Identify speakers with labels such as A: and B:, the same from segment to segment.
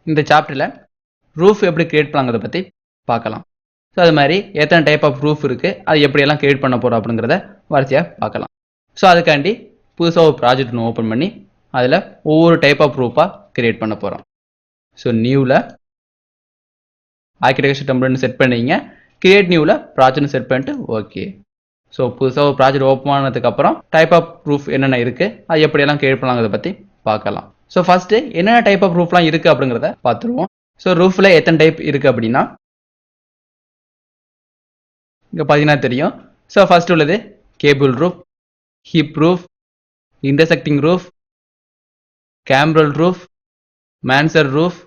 A: இந்த சாப்டரில் ரூஃப் எப்படி கிரியேட் பண்ணலாங்கிறத பற்றி பார்க்கலாம். ஸோ அது மாதிரி எத்தனை டைப் ஆஃப் ரூஃப் இருக்குது, அது எப்படியெல்லாம் கிரியேட் பண்ண போகிறோம் அப்படிங்கிறத வரிசையாக பார்க்கலாம். ஸோ அதுக்காண்டி புதுசாக ஒரு ப்ராஜெக்ட் ஒன்று ஓப்பன் பண்ணி அதில் ஒவ்வொரு டைப் ஆஃப் ரூஃபாக கிரியேட் பண்ண போகிறோம். ஸோ நியூவில் ஆர்கிடெக்சர் டெம்ப்ளேட்னு செட் பண்ணிங்க, கிரியேட் நியூவில் ப்ராஜெக்ட்னு செட் பண்ணிட்டு ஓகே. ஸோ புதுசாக ஒரு ப்ராஜெக்ட் ஓப்பன் ஆனதுக்கப்புறம் டைப் ஆஃப் ரூஃப் என்னென்ன இருக்குது, அது எப்படியெல்லாம் கிரியேட் பண்ணலாங்கிறத பற்றி பார்க்கலாம். ஸோ ஃபஸ்ட்டு என்னென்ன டைப் ஆஃப் ரூஃப்லாம் இருக்குது அப்படிங்கிறத பார்த்துருவோம். ஸோ ரூஃபில் எத்தனை டைப் இருக்குது அப்படின்னா இங்கே பார்த்தீங்கன்னா தெரியும். ஸோ ஃபர்ஸ்ட் உள்ளது gable roof, hip roof, intersecting roof, gambrel roof, mansard roof,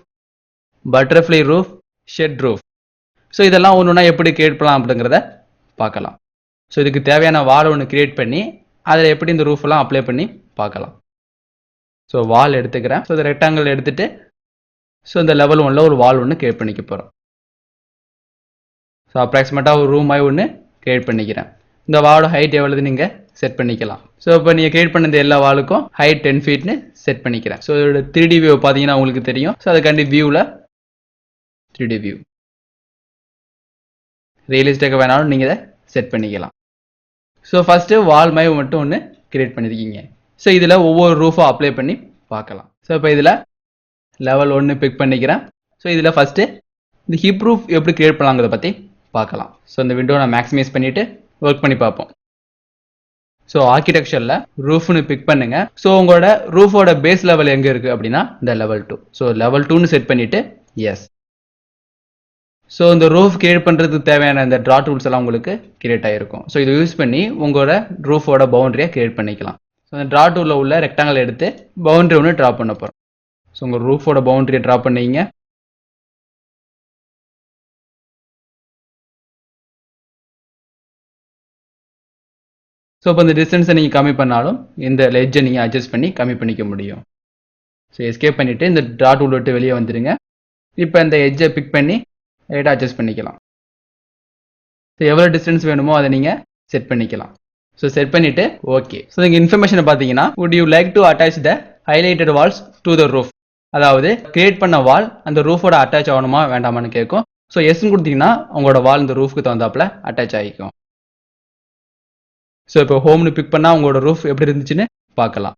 A: butterfly roof, shed roof. So இதெல்லாம் ஒன்று ஒன்றா எப்படி கிரியேட் பண்ணலாம் அப்படிங்கிறத பார்க்கலாம். ஸோ இதுக்கு தேவையான வால் ஒன்று கிரியேட் பண்ணி அதில் எப்படி இந்த ரூஃபெல்லாம் அப்ளை பண்ணி பார்க்கலாம். ஸோ வால் எடுத்துக்கிறேன். ஸோ இந்த ரெக்டாங்கிள் எடுத்துகிட்டு ஸோ இந்த லெவல் 1ல் ஒரு வால் ஒன்று கிரியேட் பண்ணிக்க போகிறோம். ஸோ அப்ராக்சிமேட்டாக ஒரு ரூம் மாதிரி ஒன்று கிரியேட் பண்ணிக்கிறேன். இந்த வாலோட ஹைட் எவ்வளவு நீங்கள் செட் பண்ணிக்கலாம். ஸோ இப்போ நீங்கள் கிரியேட் பண்ண இந்த எல்லா வாலுக்கும் ஹைட் 10 ஃபீட்னு செட் பண்ணிக்கிறேன். ஸோ இதோட 3D வியூ பார்த்தீங்கன்னா உங்களுக்கு தெரியும். ஸோ அதுக்காண்டி வியூவில் 3D வியூ ரியலிஸ்டிக்காக வேணாலும் நீங்கள் இதை செட் பண்ணிக்கலாம். ஸோ ஃபஸ்ட்டு வால் மாதிரி மட்டும் ஒன்று கிரியேட் பண்ணியிருக்கீங்க. ஸோ இதில் ஒவ்வொரு ரூஃபும் அப்ளை பண்ணி பார்க்கலாம். ஸோ இப்போ இதில் லெவல் 1 பிக் பண்ணிக்கிறேன். ஸோ இதில் ஃபஸ்ட்டு இந்த ஹிப் ரூஃப் எப்படி கிரியேட் பண்ணலாங்கிறத பற்றி பார்க்கலாம். ஸோ இந்த விண்டோ நான் மேக்ஸிமைஸ் பண்ணிவிட்டு ஒர்க் பண்ணி பார்ப்போம். ஸோ ஆர்கிடெக்சரில் ரூஃப்னு பிக் பண்ணுங்க. ஸோ உங்களோட ரூஃபோட பேஸ் லெவல் எங்கே இருக்குது அப்படின்னா இந்த லெவல் 2. ஸோ லெவல் 2ன்னு செட் பண்ணிவிட்டு எஸ். ஸோ இந்த ரூஃப் கிரியேட் பண்ணுறதுக்கு தேவையான இந்த ட்ரா டூல்ஸ் எல்லாம் உங்களுக்கு கிரியேட் ஆகிருக்கும். ஸோ இதை யூஸ் பண்ணி உங்களோட ரூஃபோட பவுண்டரியை கிரியேட் பண்ணிக்கலாம். ஸோ இந்த ட்ரா டூலில் உள்ள ரெக்டாங்கிள் எடுத்து பவுண்டரி ஒன்று ட்ரா பண்ண போகிறோம். ஸோ உங்கள் ரூஃபோட பவுண்டரியை ட்ரா பண்ணிங்க. ஸோ இப்போ இந்த டிஸ்டன்ஸை நீங்கள் கம்மி பண்ணாலும் இந்த லெட்ஜை நீங்கள் அட்ஜஸ்ட் பண்ணி கம்மி பண்ணிக்க முடியும். ஸோ எஸ்கேப் பண்ணிவிட்டு இந்த ட்ரா டூல் விட்டு வெளியே வந்துடுங்க. இப்போ இந்த எட்ஜை பிக் பண்ணி லைட்டாக அட்ஜஸ்ட் பண்ணிக்கலாம். ஸோ எவ்வளோ டிஸ்டன்ஸ் வேணுமோ அதை நீங்கள் செட் பண்ணிக்கலாம். ஸோ செட் பண்ணிவிட்டு ஓகே. ஸோ இங்கே இன்ஃபர்மேஷனை பார்த்தீங்கன்னா would you like to attach the highlighted walls to the roof, அதாவது கிரியேட் பண்ண வால் அந்த ரூஃபோட அட்டாச் ஆகணுமா வேண்டாமான்னு கேட்கும். ஸோ எஸ்ன்னு கொடுத்தீங்கன்னா உங்களோட வால் இந்த ரூஃப்க்கு தகுந்தாப்புல அட்டாச் ஆகிக்கும். ஸோ இப்போ ஹோம்னு பிக் பண்ணால் உங்களோட ரூஃப் எப்படி இருந்துச்சுன்னு பார்க்கலாம்.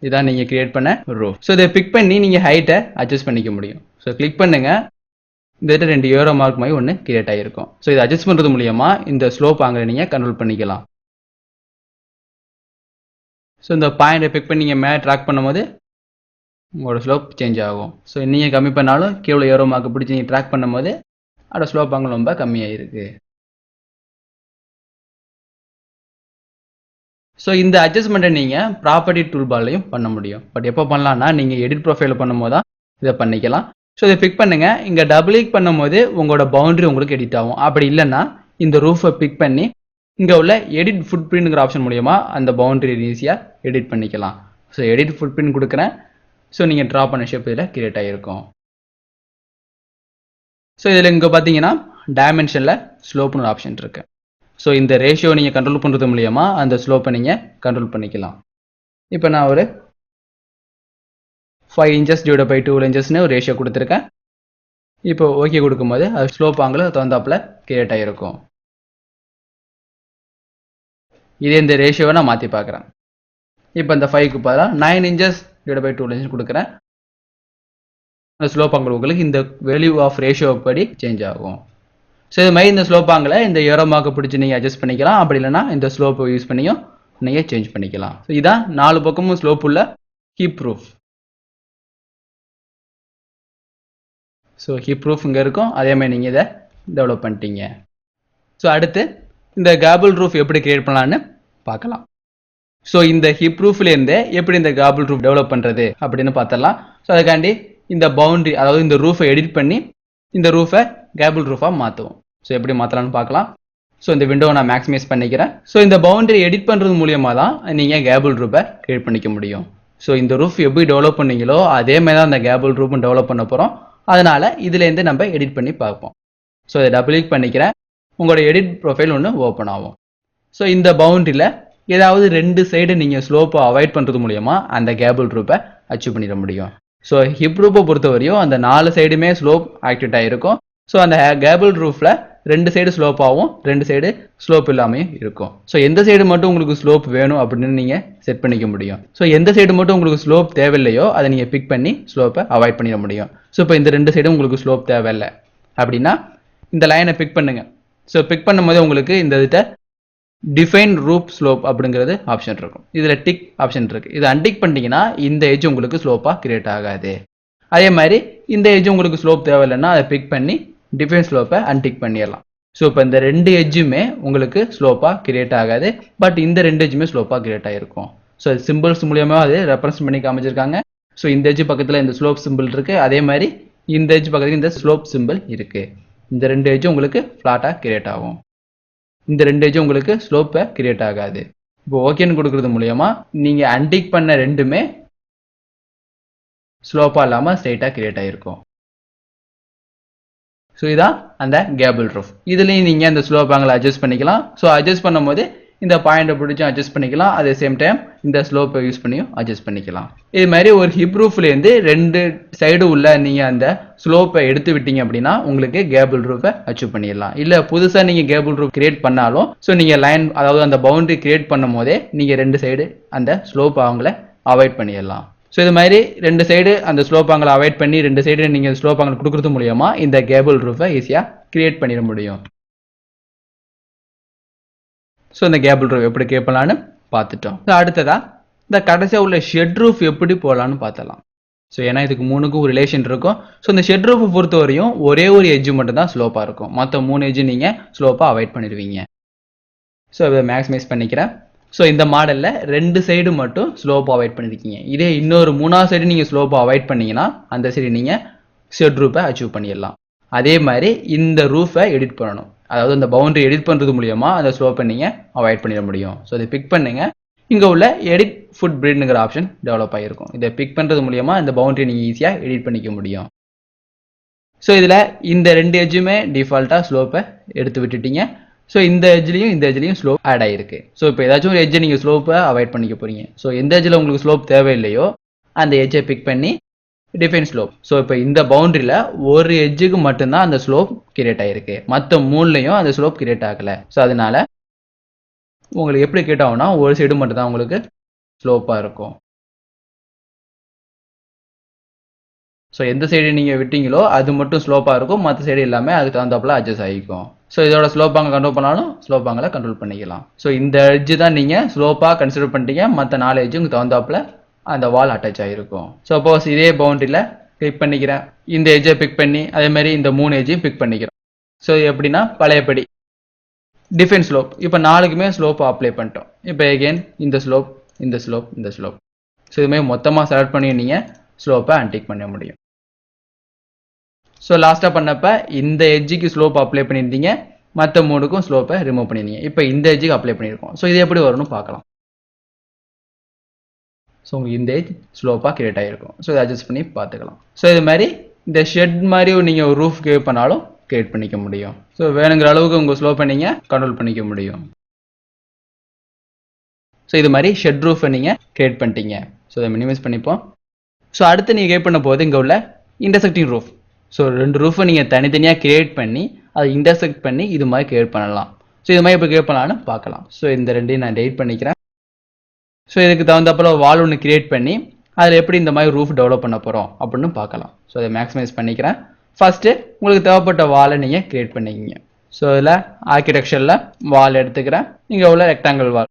A: இதான் நீங்கள் கிரியேட் பண்ண ரூஃப். ஸோ இதை பிக் பண்ணி நீங்கள் ஹைட்டை அட்ஜஸ்ட் பண்ணிக்க முடியும். ஸோ கிளிக் பண்ணுங்கள். இந்த 2 ஏரோ மார்க் மாதிரி ஒன்று கிரியேட் ஆகிருக்கும். ஸோ இதை அட்ஜஸ்ட் பண்ணுறது மூலியமா இந்த ஸ்லோப் ஆங்கில நீங்கள் கண்ட்ரோல் பண்ணிக்கலாம். ஸோ இந்த பாயிண்டை பிக் பண்ணி நீங்கள் மேலே ட்ராக் பண்ணும்போது உங்களோட ஸ்லோப் சேஞ்ச் ஆகும். ஸோ நீங்கள் கம்மி பண்ணாலும் கீழே ஏரோ மார்க் பிடிச்சி நீங்கள் ட்ராக் பண்ணும்போது அதோட ஸ்லோப் ஆங்கிள் ரொம்ப கம்மியாக இருக்குது. ஸோ இந்த அட்ஜஸ்ட்மெண்ட்டை நீங்கள் ப்ராப்பர்ட்டி டூல்பார்லையும் பண்ண முடியும். பட் எப்போ பண்ணலாம்னா நீங்கள் எடிட் ப்ரொஃபைல் பண்ணும்போது தான் இதை பண்ணிக்கலாம். ஸோ இதை பிக் பண்ணுங்க. இங்கே டபுள் கிளிக் பண்ணும்போது உங்களோட பவுண்டரி உங்களுக்கு எடிட் ஆகும். அப்படி இல்லைன்னா இந்த ரூஃபை பிக் பண்ணி இங்கே உள்ள எடிட் ஃபுட் பிரிண்ட்ங்கிற ஆப்ஷன் மூலியமா அந்த பவுண்டரி ஈஸியாக எடிட் பண்ணிக்கலாம். ஸோ எடிட் ஃபுட் பிரிண்ட் கொடுக்குறேன். ஸோ நீங்கள் ட்ரா பண்ண ஷேப் இதில் கிரியேட் ஆகிருக்கும். ஸோ இதில் இங்கே பார்த்தீங்கன்னா டைமென்ஷனில் ஸ்லோப்னு ஒரு ஆப்ஷன் இருக்குது. ஸோ இந்த ரேஷியோ நீங்கள் கண்ட்ரோல் பண்ணுறது மூலியமா அந்த ஸ்லோப்பை நீங்கள் கண்ட்ரோல் பண்ணிக்கலாம். இப்போ நான் ஒரு 5 inches divided by 2 inchesன்னு ஒரு ரேஷியோ கொடுத்துருக்கேன். இப்போ ஓகே கொடுக்கும்போது அது ஸ்லோப் ஆங்கிள் தகுந்தாப்புல கிரியேட் ஆகிருக்கும். இதே இந்த ரேஷியோவை நான் மாற்றி பார்க்குறேன். இப்போ இந்த 5க்கு பதிலாக 9 inches divided by 2 inches கொடுக்குறேன். அந்த ஸ்லோப் ஆங்கிள் உங்களுக்கு இந்த வேல்யூ ஆஃப் ரேஷியோ படி சேஞ்ச் ஆகும். ஸோ இது மாதிரி இந்த ஸ்லோப் ஆங்கிளை இந்த ஏரோ மார்க்கை பிடிச்சி நீங்கள் அட்ஜஸ்ட் பண்ணிக்கலாம். அப்படி இல்லைன்னா இந்த ஸ்லோப்பை யூஸ் பண்ணியும் நீங்கள் சேஞ்ச் பண்ணிக்கலாம். ஸோ இதான் 4 பக்கமும் ஸ்லோப் உள்ள hip roof. So hip roof இங்கே இருக்கும். அதே மாதிரி நீங்கள் இதை டெவலப் பண்ணிட்டீங்க. ஸோ அடுத்து இந்த கேபிள் ரூஃப் எப்படி கிரியேட் பண்ணலான்னு பார்க்கலாம். ஸோ இந்த ஹிப் ரூஃப்லேருந்து எப்படி இந்த கேபிள் ரூஃப் டெவலப் பண்ணுறது அப்படின்னு பார்த்துடலாம். ஸோ அதுக்காண்டி இந்த பவுண்டரி, அதாவது இந்த ரூஃபை எடிட் பண்ணி இந்த ரூஃபை கேபிள் ரூஃபாக மாற்றுவோம். ஸோ எப்படி மாற்றலான்னு பார்க்கலாம். ஸோ இந்த விண்டோவை நான் மேக்ஸிமைஸ் பண்ணிக்கிறேன். ஸோ இந்த பவுண்டரி எடிட் பண்ணுறது மூலியமாக தான் நீங்கள் கேபிள் ரூஃபை கிரியேட் பண்ணிக்க முடியும். ஸோ இந்த ரூஃப் எப்படி டெவலப் பண்ணீங்களோ அதே மாதிரி தான் அந்த கேபிள் ரூஃபும் டெவலப் பண்ண போகிறோம். அதனால் இதுலேருந்து நம்ம எடிட் பண்ணி பார்ப்போம். ஸோ இதை டபுள் கிளிக் பண்ணிக்கிறேன். உங்களோட எடிட் ப்ரொஃபைல் ஒன்று ஓப்பன் ஆகும். ஸோ இந்த பவுண்டரியில் ஏதாவது 2 சைடு நீங்கள் ஸ்லோப்பை அவாய்ட் பண்ணுறது மூலியமாக அந்த கேபிள் ரூஃபை அச்சீவ் பண்ணிட முடியும். ஸோ ஹிப் ரூப்பை பொறுத்தவரையும் அந்த 4 சைடுமே ஸ்லோப் ஆக்டிவேட் ஆகிருக்கும். ஸோ அந்த கேபிள் ரூஃபில் 2 சைடு ஸ்லோப்பாகவும் 2 சைடு ஸ்லோப் இல்லாமையும் இருக்கும். ஸோ எந்த சைடு மட்டும் உங்களுக்கு ஸ்லோப் வேணும் அப்படின்னு நீங்கள் செட் பண்ணிக்க முடியும். ஸோ எந்த சைடு மட்டும் உங்களுக்கு ஸ்லோப் தேவையில்லையோ அதை நீங்கள் பிக் பண்ணி ஸ்லோப்பை அவாய்ட் பண்ணிட முடியும். ஸோ இப்போ இந்த 2 சைடும் உங்களுக்கு ஸ்லோப் தேவையில்லை அப்படின்னா இந்த லைனை பிக் பண்ணுங்க. ஸோ பிக் பண்ணும்போது உங்களுக்கு இந்த இதை டிஃபைன் ரூப் ஸ்லோப் அப்படிங்கிறது ஆப்ஷன் இருக்கும். இதில் டிக் ஆப்ஷன் இருக்கு. இதை அன்டிக் பண்ணிட்டீங்கன்னா இந்த எஜ் உங்களுக்கு ஸ்லோப்பாக கிரியேட் ஆகாது. அதே மாதிரி இந்த எஜ் உங்களுக்கு ஸ்லோப் தேவையில்லைன்னா அதை பிக் பண்ணி டிஃபைன் ஸ்லோப்பை அன்டிக் பண்ணிடலாம். ஸோ இப்போ இந்த 2 எஜ்ஜுமே உங்களுக்கு ஸ்லோப்பாக கிரியேட் ஆகாது. பட் இந்த 2 எஜ்ஜுமே ஸ்லோப்பாக கிரியேட் ஆகிருக்கும். ஸோ சிம்பிள்ஸ் மூலியமாக அது ரெப்ரசன்ட் பண்ணி காமிச்சிருக்காங்க. ஸோ இந்த எஜ் பக்கத்தில் இந்த ஸ்லோப் சிம்பிள் இருக்கு. அதே மாதிரி இந்த எஜ் பக்கத்துக்கு இந்த ஸ்லோப் சிம்பிள் இருக்கு. இந்த 2 எஜ்ஜும் உங்களுக்கு ஃப்ளாட்டாக கிரியேட் ஆகும். இந்த 2 எஜ்ஜும் உங்களுக்கு ஸ்லோப்பை கிரியேட் ஆகாது. இப்போ ஓகேன்னு கொடுக்கறது மூலியமா நீங்க அன்டிக் பண்ண ரெண்டுமே ஸ்லோப்பா இல்லாம ஸ்ட்ரைட்டா கிரியேட் ஆயிருக்கும். ஸோ இதான் அந்த கேபிள் ரூஃப். இதுலயும் நீங்க அந்த ஸ்லோப் ஆங்கிள் அட்ஜஸ்ட் பண்ணிக்கலாம். ஸோ அட்ஜஸ்ட் பண்ணும்போது இந்த பாயிண்டை பிடிச்சும் அட்ஜஸ்ட் பண்ணிக்கலாம். அதே சேம் டைம் இந்த ஸ்லோப்பை யூஸ் பண்ணியும் அட்ஜஸ்ட் பண்ணிக்கலாம். இது மாதிரி ஒரு ஹிப் ரூஃப்லேருந்து 2 சைடு உள்ள நீங்கள் அந்த ஸ்லோப்பை எடுத்து விட்டீங்க அப்படின்னா உங்களுக்கு கேபிள் ரூஃபை அச்சீவ் பண்ணிடலாம். இல்லை புதுசாக நீங்கள் கேபிள் ரூஃப் கிரியேட் பண்ணாலும் ஸோ நீங்கள் லைன் அதாவது அந்த பவுண்டரி கிரியேட் பண்ணும் போதே நீங்கள் 2 சைடு அந்த ஸ்லோப் அவங்கள அவாய்ட் பண்ணிடலாம். ஸோ இது மாதிரி 2 சைடு அந்த ஸ்லோப் ஆங்கிளை அவாய்ட் பண்ணி 2 சைடு நீங்கள் ஸ்லோப் ஆங்கிள் கொடுக்கறது மூலியமா இந்த கேபிள் ரூஃபை ஈஸியாக கிரியேட் பண்ணிட முடியும். ஸோ இந்த கேபிள் ரூஃப் எப்படி கேட்பலான்னு பார்த்துட்டோம். அடுத்ததா இந்த கடைசியாக உள்ள ஷெட் ரூஃப் எப்படி போகலான்னு பார்த்தலாம். ஸோ ஏன்னா இதுக்கு 3க்கும் ரிலேஷன் இருக்கும். ஸோ இந்த ஷெட் ரூஃபை பொறுத்த வரையும் ஒரே ஒரு எஜ்ஜு மட்டும் தான் ஸ்லோப்பாக இருக்கும். மற்ற 3 எஜ்ஜு நீங்கள் ஸ்லோப்பாக அவாய்ட் பண்ணிடுவீங்க. ஸோ இதை மேக்ஸிமைஸ் பண்ணிக்கிறேன். ஸோ இந்த மாடலில் 2 சைடு மட்டும் ஸ்லோப்பாக அவாய்ட் பண்ணியிருக்கீங்க. இதே இன்னொரு 3ஆவது சைடு நீங்கள் ஸ்லோப்பாக அவாய்ட் பண்ணீங்கன்னா அந்த சைடு நீங்கள் ஷெட் ரூஃபை அச்சீவ் பண்ணிடலாம். அதே மாதிரி இந்த ரூஃபை எடிட் பண்ணணும். அதாவது அந்த பவுண்டரி எடிட் பண்ணுறது மூலியமா அந்த ஸ்லோப்பை நீங்கள் அவாய்ட் பண்ணிட முடியும். ஸோ இதை பிக் பண்ணுங்க. இங்கே உள்ள எடிட் ஃபுட் பிரிட்னுங்கிற ஆப்ஷன் டெவலப் ஆகிருக்கும். இதை பிக் பண்ணுறது மூலியமா இந்த பவுண்டரி நீங்கள் ஈஸியாக எடிட் பண்ணிக்க முடியும். ஸோ இதில் இந்த 2 எஜ்ஜுமே டிஃபால்ட்டாக ஸ்லோப்பை எடுத்து விட்டுட்டீங்க. ஸோ இந்த எஜ்ஜிலையும் ஸ்லோப் ஆட் ஆகிருக்கு. ஸோ இப்போ ஏதாச்சும் ஒரு எஜ்ஜை நீங்கள் ஸ்லோப்பை அவாய்ட் பண்ணிக்க போறீங்க. ஸோ எந்த எஜ்ஜில் உங்களுக்கு ஸ்லோப் தேவையில்லையோ அந்த எஜ்ஜை பிக் பண்ணி டிஃபைன் ஸ்லோப். ஸோ இப்போ இந்த பவுண்டரியில் ஒரு எஜ்ஜுக்கு மட்டும்தான் அந்த ஸ்லோப் கிரியேட் ஆகிருக்கு. மற்ற 3லையும் அந்த ஸ்லோப் கிரியேட் ஆகலை. ஸோ அதனால உங்களுக்கு எப்படி கிரியேட் ஆகும்னா ஒரு சைடு மட்டும்தான் உங்களுக்கு ஸ்லோப்பாக இருக்கும். ஸோ எந்த சைடு நீங்கள் விட்டீங்களோ அது மட்டும் ஸ்லோப்பாக இருக்கும். மற்ற சைடு எல்லாமே அதுக்கு தகுந்தாப்புல அட்ஜஸ்ட் ஆகிக்கும். ஸோ இதோட ஸ்லோப்பாங்க கண்ட்ரோல் பண்ணாலும் ஸ்லோப்பாங்களை கண்ட்ரோல் பண்ணிக்கலாம். ஸோ இந்த எட்ஜு தான் நீங்கள் ஸ்லோப்பாக கன்சிடர் பண்ணிட்டீங்க. மற்ற 4 எட்ஜும் தகுந்தாப்புல அந்த வால் அட்டாச் ஆகிருக்கும். சப்போஸ் இதே பவுண்டரியில் கிளிக் பண்ணிக்கிறேன். இந்த எஜ்ஜை பிக் பண்ணி அதே மாதிரி இந்த 3 எஜ்ஜையும் பிக் பண்ணிக்கிறோம். ஸோ எப்படின்னா பழையபடி டிஃபைன் ஸ்லோப். இப்போ 4க்குமே ஸ்லோப் அப்ளை பண்ணிட்டோம். இப்போ எகெயின் இந்த ஸ்லோப் இந்த ஸ்லோப் இந்த ஸ்லோப். ஸோ இதுமாதிரி மொத்தமாக செலக்ட் பண்ணி நீங்கள் ஸ்லோப்பை அன்டிக் பண்ண முடியும். ஸோ லாஸ்ட்டாக பண்ணப்ப இந்த எஜ்ஜுக்கு ஸ்லோப் அப்ளை பண்ணியிருந்தீங்க. மற்ற 3க்கும் ஸ்லோப்பை ரிமூவ் பண்ணியிருந்தீங்க. இப்போ இந்த எஜ்ஜுக்கு அப்ளை பண்ணியிருக்கோம். ஸோ இது எப்படி வரும்னு பார்க்கலாம். ஸோ உங்களுக்கு இந்த எஜ் ஸ்லோப்பாக கிரியேட் ஆகிருக்கும். ஸோ இதை அட்ஜஸ்ட் பண்ணி பார்த்துக்கலாம். ஸோ இது மாதிரி இந்த ஷெட் மாதிரி நீங்கள் ஒரு ரூஃப் கிரியேட் பண்ணாலும் கிரியேட் பண்ணிக்க முடியும். ஸோ வேணுங்கிற அளவுக்கு உங்கள் ஸ்லோப்பை நீங்கள் கண்ட்ரோல் பண்ணிக்க முடியும். ஸோ இது மாதிரி ஷெட் ரூஃபை நீங்கள் கிரியேட் பண்ணிட்டீங்க. ஸோ இதை மினிமைஸ் பண்ணிப்போம். ஸோ அடுத்து நீங்கள் கிரியேட் பண்ண போது இங்கே உள்ள இன்டர்செக்டிங் ரூஃப். ஸோ 2 ரூஃபை நீங்கள் தனித்தனியாக கிரியேட் பண்ணி அதை இன்டர்செக்ட் பண்ணி இது மாதிரி கிரியேட் பண்ணலாம். ஸோ இது மாதிரி இப்போ கிரியேட் பண்ணலான்னு பார்க்கலாம். ஸோ இந்த 2ஐயும் நான் டெலிட் பண்ணிக்கிறேன். ஸோ இதுக்கு தகுந்தப்பல வால் ஒன்று கிரியேட் பண்ணி அதில் எப்படி இந்த மாதிரி ரூஃப் டெவலப் பண்ண போகிறோம் அப்படின்னு பார்க்கலாம். ஸோ அதை மேக்ஸிமைஸ் பண்ணிக்கிறேன். ஃபஸ்ட்டு உங்களுக்கு தேவைப்பட்ட வாலை நீங்கள் கிரியேட் பண்ணிக்கிங்க. ஸோ இதில் ஆர்கிடெக்சரில் வால் எடுத்துக்கிறேன். இங்கே உள்ள ரெக்டாங்கிள் வால்.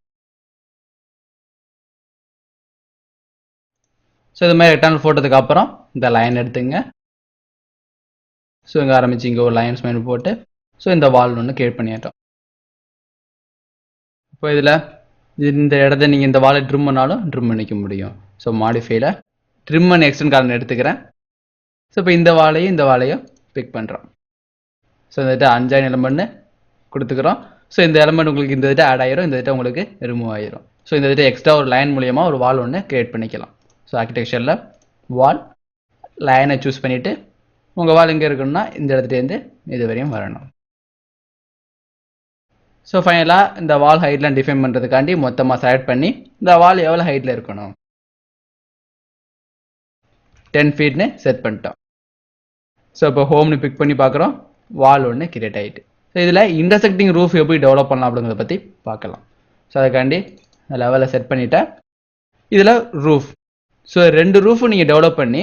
A: ஸோ இது மாதிரி ரெக்டாங்கிள் போட்டதுக்கு அப்புறம் இந்த லைன் எடுத்துங்க. ஸோ இங்கே ஆரம்பிச்சு இங்கே ஒரு லைன்ஸ் மாதிரி போட்டு ஸோ இந்த வால் ஒன்று கிரியேட் பண்ணிட்டோம். இப்போ இதில் இந்த இடத்த நீங்கள் இந்த வாலை ட்ரிம் பண்ணாலும் ட்ரிம் பண்ணிக்க முடியும். ஸோ மாடிஃபைல ட்ரிம் அண்ட் எக்ஸ்டெண்ட் கார்டன் எடுத்துக்கிறேன். ஸோ இப்போ இந்த வாலையும் பிக் பண்ணுறோம். ஸோ இந்த இடத்த அன்ஜாயின் எலமெண்ட்னு கொடுத்துக்கிறோம். ஸோ இந்த எலமெண்ட் உங்களுக்கு இந்த இடத்த ஆட் ஆகிரும். இந்த இடத்த உங்களுக்கு ரிமூவ் ஆகிரும். ஸோ இந்த இடத்த எக்ஸ்ட்ரா ஒரு லைன் மூலியமாக ஒரு வால் ஒன்று கிரியேட் பண்ணிக்கலாம். ஸோ ஆர்கிடெக்சரில் வால் லைனை சூஸ் பண்ணிவிட்டு உங்கள் வால் எங்கே இருக்குன்னா இந்த இடத்துலேருந்து இது வரையும் வரணும். ஸோ ஃபைனலாக இந்த வால் ஹைட்லாம் டிஃபைன் பண்ணுறதுக்காண்டி மொத்தமாக செலக்ட் பண்ணி இந்த வால் எவ்வளோ ஹைட்டில் இருக்கணும். 10 ஃபீட்னு செட் பண்ணிட்டோம். ஸோ இப்போ ஹோம்னு பிக் பண்ணி பார்க்குறோம், வால் ஒன்று கிரியேட் ஆகிட்டு. ஸோ இதில் இன்டர்செக்டிங் ரூஃப் எப்படி டெவலப் பண்ணலாம் அப்படிங்கிறத பற்றி பார்க்கலாம். ஸோ அதுக்காண்டி லெவலில் செட் பண்ணிவிட்டேன். இதில் ரூஃப், ஸோ 2 ரூஃபும் நீங்கள் டெவலப் பண்ணி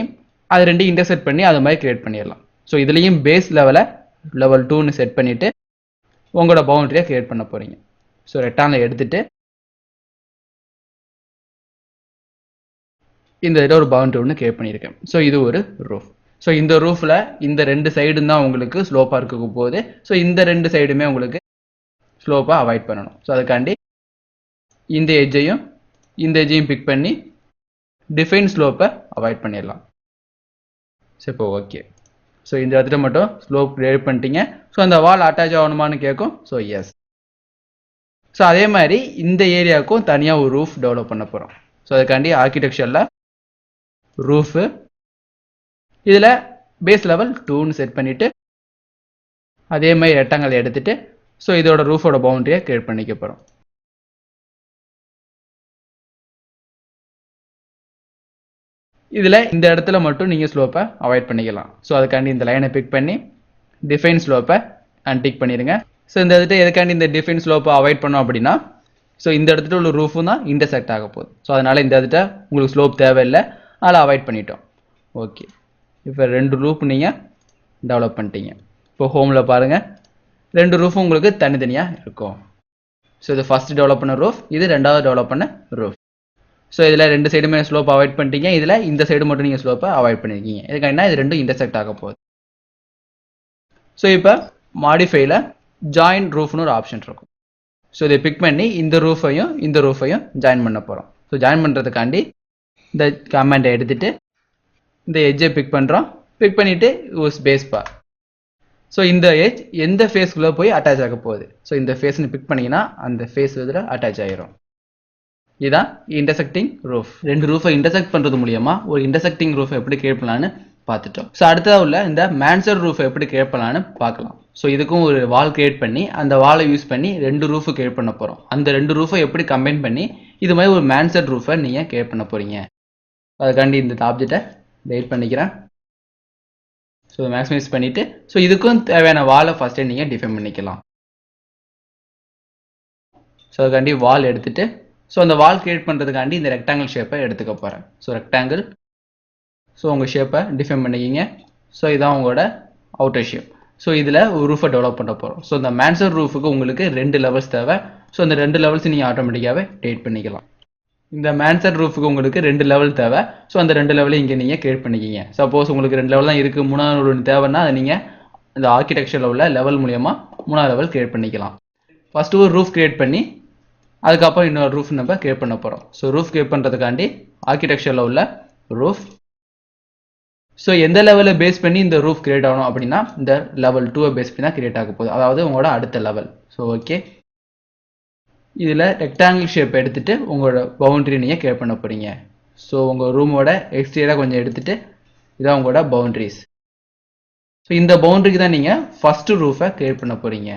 A: அது 2 இன்டர்செக்ட் பண்ணி அது மாதிரி கிரியேட் பண்ணிடலாம். ஸோ இதுலேயும் பேஸ் லெவலை லெவல் 2ன்னு செட் பண்ணிவிட்டு உங்களோட பவுண்டரியை கிரியேட் பண்ண போகிறீங்க. ஸோ ரெக்டாங்கில் எடுத்துகிட்டு இந்த இதில் ஒரு பவுண்டரி ஒன்று கிரியேட் பண்ணியிருக்கேன். ஸோ இது ஒரு ரூஃப். ஸோ இந்த ரூஃபில் இந்த 2 சைடும் தான் உங்களுக்கு ஸ்லோப்பாக இருக்க போகுது. ஸோ இந்த 2 சைடுமே உங்களுக்கு ஸ்லோப்பாக அவாய்ட் பண்ணணும். ஸோ அதுக்காண்டி இந்த எஜ்ஜையும் பிக் பண்ணி டிஃபைன் ஸ்லோப்பை அவாய்ட் பண்ணிடலாம். ஸோ இப்போ ஓகே. ஸோ இந்த இடத்துல மட்டும் ஸ்லோப் கிரியேட் பண்ணிட்டீங்க. ஸோ அந்த வால் அட்டாச் ஆகணுமான்னு கேட்கும். So S. ஸோ அதே மாதிரி இந்த ஏரியாவுக்கும் தனியாக ஒரு ரூஃப் டெவலப் பண்ண போகிறோம். ஸோ அதுக்காண்டி ஆர்கிடெக்சரில் ரூஃபு இதில் பேஸ் லெவல் 2ன்னு செட் பண்ணிவிட்டு அதே மாதிரி ரெக்டாங்கிள் எடுத்துகிட்டு ஸோ இதோட ரூஃபோட பவுண்டரியை கிரியேட் பண்ணிக்க போகிறோம். இதில் இந்த இடத்துல மட்டும் நீங்கள் ஸ்லோப்பை அவாய்ட் பண்ணிக்கலாம். ஸோ அதுக்காண்டி இந்த லைனை பிக் பண்ணி டிஃபைன் ஸ்லோப்பை அன்டிக் பண்ணிடுங்க. ஸோ இந்த இடத்துல எதுக்காண்டி இந்த டிஃபைன் ஸ்லோப்பை அவாய்ட் பண்ணோம் அப்படின்னா, ஸோ இந்த இடத்துல உள்ள ரூஃபும் தான் இன்டர்செக்ட் ஆக போகுது. ஸோ அதனால் இந்த இடத்துல உங்களுக்கு ஸ்லோப் தேவையில்லை, அதனால் அவாய்ட் பண்ணிட்டோம். ஓகே, இப்போ 2 ரூஃப் நீங்கள் டெவலப் பண்ணிட்டீங்க. இப்போ ஹோமில் பாருங்கள், 2 ரூஃபும் உங்களுக்கு தனித்தனியாக இருக்கும். ஸோ இது ஃபஸ்ட்டு டெவலப் பண்ண ரூஃப், இது 2வது டெவலப் பண்ண ரூஃப். ஸோ இதில் 2 சைடுமே ஸ்லோப் அவாய்ட் பண்ணிட்டீங்க. இதில் இந்த சைடு மட்டும் நீங்கள் ஸ்லோப்பை அவாய்ட் பண்ணியிருக்கீங்க. இதுக்கான இது 2 இன்டர்செக்ட் ஆக போகுது. ஸோ இப்போ மாடிஃபைல ஜாயின் ரூஃப்னு ஒரு ஆப்ஷன் இருக்கும். ஸோ இதை பிக் பண்ணி இந்த ரூஃபையும் ஜாயின் பண்ண போகிறோம். ஸோ ஜாயின் பண்ணுறதுக்காண்டி இந்த கமெண்டை எடுத்துகிட்டு இந்த எட்ஜை பிக் பண்ணுறோம். பிக் பண்ணிவிட்டு யூஸ் பேஸ் பார். ஸோ இந்த எட்ஜ் எந்த ஃபேஸ்க்குள்ளே போய் அட்டாச் ஆக போகுது. ஸோ இந்த ஃபேஸ்ன்னு பிக் பண்ணிங்கன்னா அந்த ஃபேஸ் இதில் அட்டாச் ஆகிரும். இதுதான் இன்டர்செக்டிங் ரூஃப். 2 ரூஃபை இன்டர்செக்ட் பண்ணுறது மூலியமா ஒரு இன்டர்செக்டிங் ரூஃபை எப்படி கிரியேட் பண்ணலான்னு பார்த்துட்டோம். ஸோ அடுத்ததாக உள்ள இந்த மேன்சர் ரூஃபை எப்படி கிரியேட் பண்ணலான்னு பார்க்கலாம். ஸோ இதுக்கும் ஒரு வால் கிரியேட் பண்ணி அந்த வாலை யூஸ் பண்ணி 2 ரூஃபு கிரியேட் பண்ண போகிறோம். அந்த 2 ரூஃபை எப்படி கம்பைன் பண்ணி இது மாதிரி ஒரு மேன்சர் ரூஃபை நீங்கள் கிரியேட் பண்ண போகிறீங்க. அதுக்காண்டி இந்த ஆப்ஜெக்டை வெயிட் பண்ணிக்கிறேன். ஸோ மேக்ஸிமைஸ் பண்ணிவிட்டு ஸோ இதுக்கும் தேவையான வாலை ஃபஸ்ட்டே நீங்கள் டிஃபைன் பண்ணிக்கலாம். ஸோ அதுக்காண்டி வால் எடுத்துகிட்டு ஸோ அந்த வால் கிரியேட் பண்ணுறதுக்காண்டி இந்த ரெக்டாங்கிள் ஷேப்பை எடுத்துக்க போகிறேன். ஸோ ரெக்டாங்கிள், ஸோ உங்கள் ஷேப்பை டிஃபைன் பண்ணிக்கிங்க. ஸோ இதான் உங்களோட அவுட்டர் ஷேப். ஸோ இதில் ஒரு ரூஃபை டெவலப் பண்ண போகிறோம். ஸோ இந்த மேன்சர் ரூஃபுக்கு உங்களுக்கு 2 லெவல்ஸ் தேவை. ஸோ அந்த 2 லெவல்ஸ் நீங்கள் ஆட்டோமேட்டிக்காகவே டேட் பண்ணிக்கலாம். இந்த மேன்சர் ரூஃபுக்கு உங்களுக்கு 2 லெவல் தேவை. ஸோ அந்த 2 லெவலையும் இங்கே நீங்கள் கிரியேட் பண்ணிக்கிங்க. சப்போஸ் உங்களுக்கு 2 லெவல் தான் இருக்குது, 3வது ஒன்று தேவைன்னா அதை நீங்கள் இந்த ஆர்கிடெக்சரில் உள்ள லெவல் மூலியமாக 3வது லெவல் கிரியேட் பண்ணிக்கலாம். ஃபஸ்ட்டு ஒரு ரூஃப் கிரியேட் பண்ணி அதுக்கப்புறம் இன்னொரு ரூஃப் நம்ம கிரியேட் பண்ண போகிறோம். ஸோ ரூஃப் கிரியேட் பண்ணுறதுக்காண்டி ஆர்கிடெக்சரில் உள்ள ரூஃப், ஸோ எந்த லெவலில் பேஸ் பண்ணி இந்த ரூஃப் கிரியேட் ஆகணும் அப்படின்னா இந்த லெவல் 2 பேஸ் பண்ணி தான் கிரியேட் ஆக போகுது, அதாவது உங்களோட அடுத்த லெவல். ஸோ ஓகே, இதில் ரெக்டாங்கிள் ஷேப் எடுத்துகிட்டு உங்களோட பவுண்டரி நீங்கள் கிரியேட் பண்ண போகிறீங்க. ஸோ உங்கள் ரூமோட எக்ஸ்டீரியராக கொஞ்சம் எடுத்துகிட்டு இதான் உங்களோட பவுண்டரிஸ். ஸோ இந்த பவுண்டரிக்கு தான் நீங்கள் ஃபஸ்ட்டு ரூஃபை கிரியேட் பண்ண போகிறீங்க.